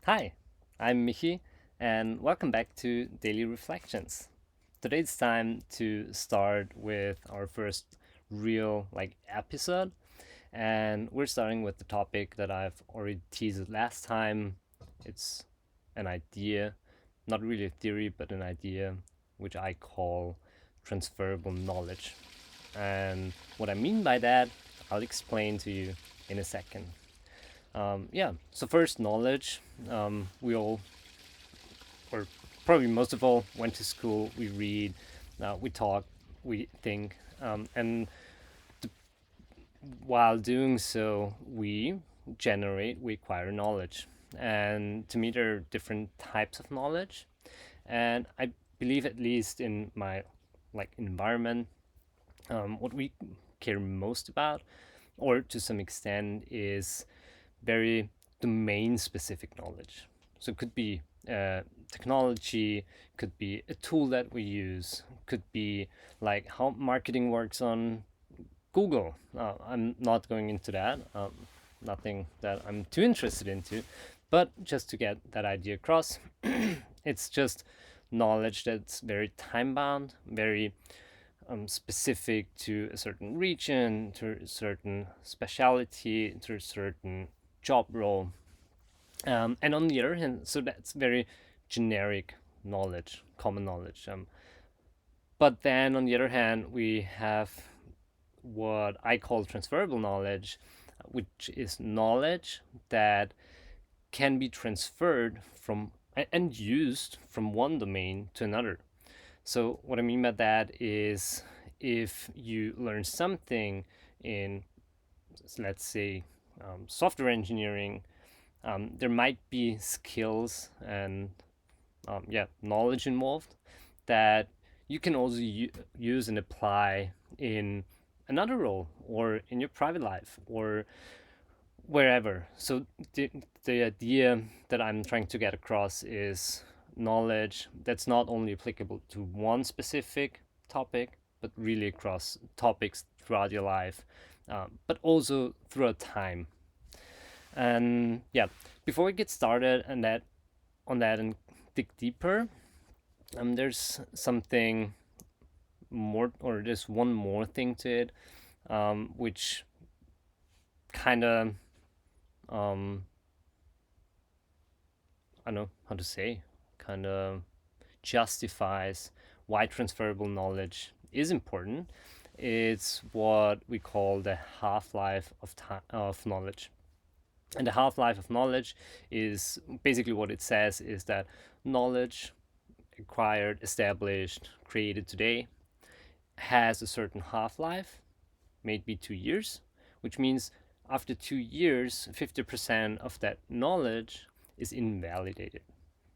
Hi, I'm Michi, and welcome back to Daily Reflections. Today it's time to start with our first real episode, and we're starting with the topic that I've already teased last time. It's an idea, not really a theory, but an idea which I call transferable knowledge. And what I mean by that, I'll explain to you in a second. Yeah, so first, knowledge. We all, or probably most of all, went to school, we read, we talk, we think, and while doing so, we acquire knowledge. And to me, there are different types of knowledge. And I believe, at least in my environment, what we care most about, or to some extent, is very domain specific knowledge. So it could be technology, could be a tool that we use, could be like how marketing works on Google. I'm not going into that, nothing that I'm too interested into, but just to get that idea across, it's just knowledge that's very time bound, very specific to a certain region, to a certain specialty, to a certain job role. And on the other hand, so that's very generic knowledge, common knowledge. But then on the other hand, we have what I call transferable knowledge, which is knowledge that can be transferred from and used from one domain to another. So what I mean by that is, if you learn something in, let's say, software engineering, there might be skills and knowledge involved that you can also use and apply in another role or in your private life or wherever. So the idea that I'm trying to get across is knowledge that's not only applicable to one specific topic, but really across topics throughout your life, but also throughout time. And yeah, before we get started and dig deeper, there's something more, or there's one more thing to it, which kind of I don't know how to say, kind of justifies why transferable knowledge is important. It's what we call the half life of knowledge. And the half life of knowledge is basically, what it says is that knowledge acquired, established, created today has a certain half life, maybe 2 years, which means after 2 years, 50% of that knowledge is invalidated.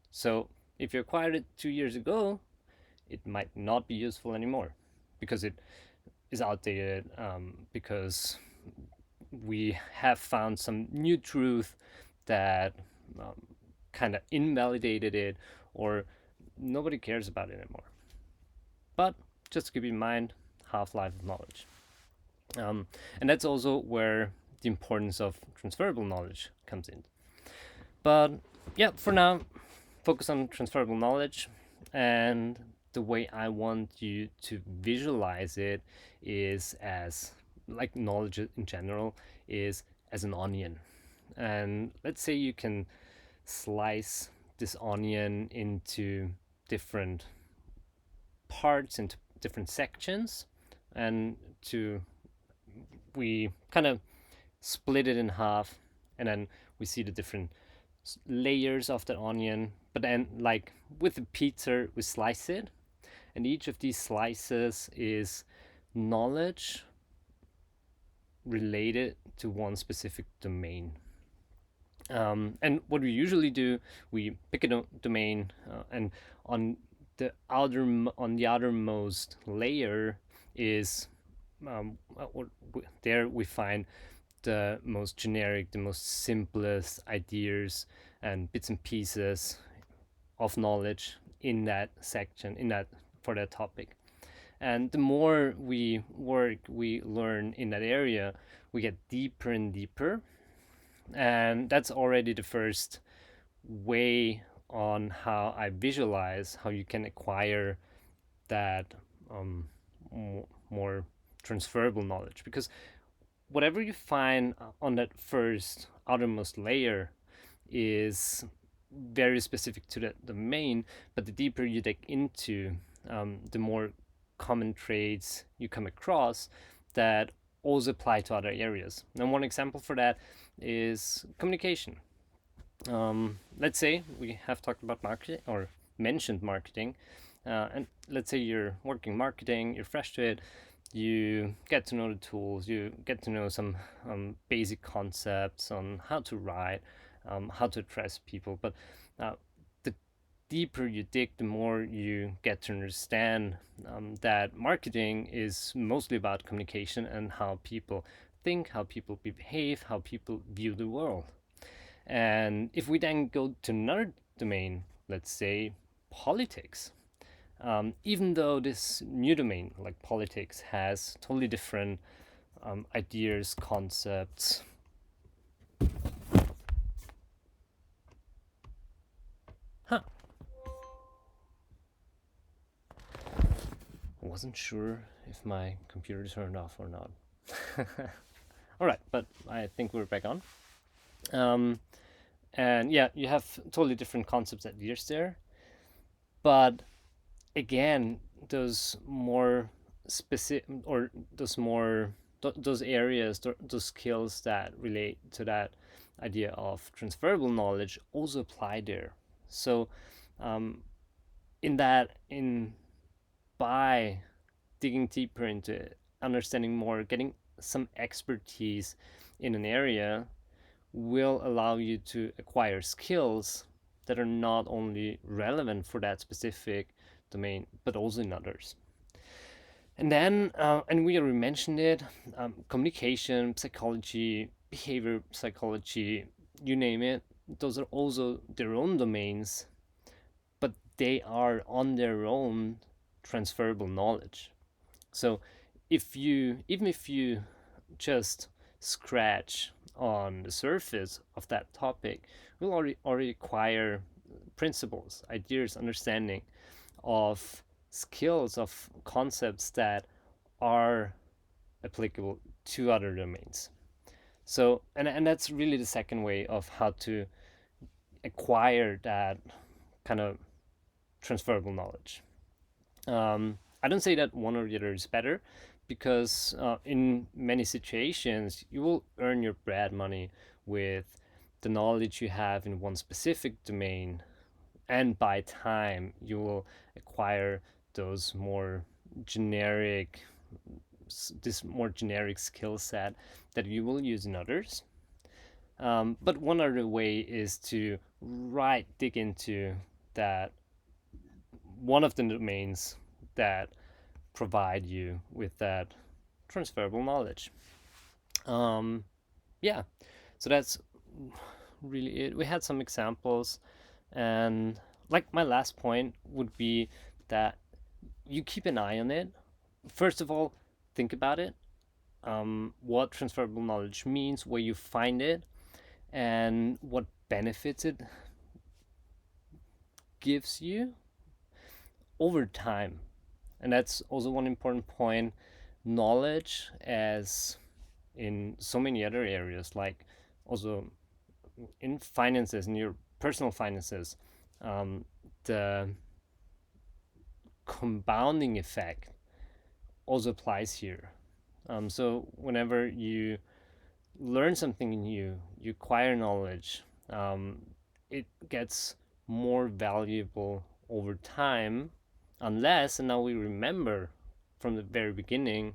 So if you acquired it 2 years ago, it might not be useful anymore because it is outdated, because we have found some new truth that kind of invalidated it, or nobody cares about it anymore. But just keep in mind, half life of knowledge. And that's also where the importance of transferable knowledge comes in. But yeah, for now, focus on transferable knowledge. And the way I want you to visualize it is as, like, knowledge in general is as an onion. And let's say you can slice this onion into different parts, into different sections, and to we kind of split it in half, and then we see the different layers of the onion. But then, like with the pizza, we slice it, and each of these slices is knowledge related to one specific domain. And what we usually do, we pick a domain, and on on the outermost layer is, there we find the most generic, the most simplest ideas and bits and pieces of knowledge in that section, in that for that topic. And the more we work, we learn in that area, we get deeper and deeper. And that's already the first way on how I visualize how you can acquire that more transferable knowledge, because whatever you find on that first outermost layer is very specific to that domain, but the deeper you dig into, the more common traits you come across that also apply to other areas. And one example for that is communication. Let's say we have talked about marketing or mentioned marketing, and let's say you're working marketing, you're fresh to it, you get to know the tools, you get to know some basic concepts on how to write, how to address people. But the deeper you dig, the more you get to understand that marketing is mostly about communication and how people think, how people behave, how people view the world. And if we then go to another domain, let's say politics, even though this new domain, like politics, has totally different ideas, concepts. Huh. I wasn't sure if my computer turned off or not. All right, but I think we're back on. And yeah, you have totally different concepts and ideas there. But again, those more specific, or those more those areas, those skills that relate to that idea of transferable knowledge also apply there. So um, in by digging deeper into it, understanding more, getting some expertise in an area will allow you to acquire skills that are not only relevant for that specific domain, but also in others. And then, and we already mentioned it, communication, psychology, behavior psychology, you name it, those are also their own domains, but they are on their own transferable knowledge. So even if you just scratch on the surface of that topic, we'll already acquire principles, ideas, understanding of skills, of concepts that are applicable to other domains. So, and that's really the second way of how to acquire that kind of transferable knowledge. I don't say that one or the other is better, because in many situations you will earn your bread money with the knowledge you have in one specific domain, and by time you will acquire those more generic this more generic skill set that you will use in others. But one other way is to dig into that one of the domains that provide you with that transferable knowledge. Yeah, so that's really it. We had some examples, and like my last point would be that you keep an eye on it. First of all, think about it, what transferable knowledge means, where you find it, and what benefits it gives you over time. And that's also one important point. Knowledge, as in so many other areas, like also in finances, in your personal finances, the compounding effect also applies here. So whenever you learn something new, you acquire knowledge, it gets more valuable over time, unless, and now we remember from the very beginning,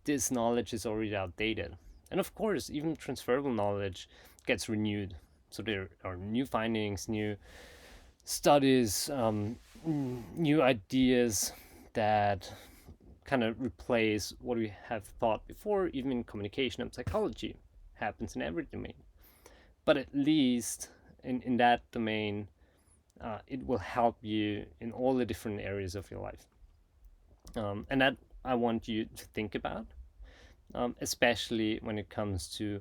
this knowledge is already outdated. And of course, even transferable knowledge gets renewed. So there are new findings, new studies, new ideas that kind of replace what we have thought before. Even in communication and psychology happens in every domain. But at least in that domain, it will help you in all the different areas of your life. And that I want you to think about, especially when it comes to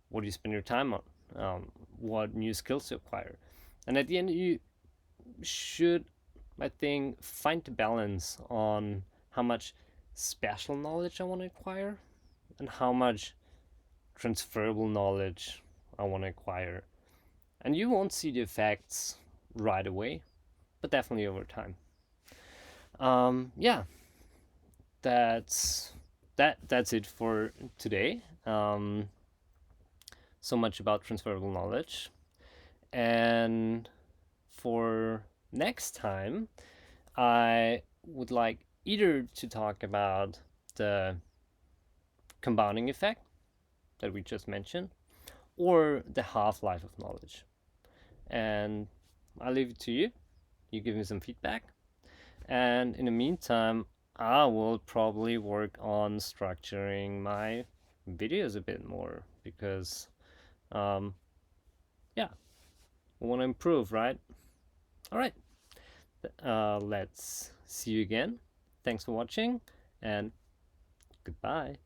what you spend your time on, what new skills to acquire. And at the end, you should, I think, find the balance on how much special knowledge I want to acquire and how much transferable knowledge I want to acquire. And you won't see the effects right away, but definitely over time. Yeah, that's that's it for today. So much about transferable knowledge. And for next time, I would like either to talk about the compounding effect that we just mentioned or the half life of knowledge. And I'll leave it to you. You give me some feedback. And in the meantime, I will probably work on structuring my videos a bit more because, um, yeah, we want to improve, right? All right. Let's see you again. Thanks for watching and goodbye.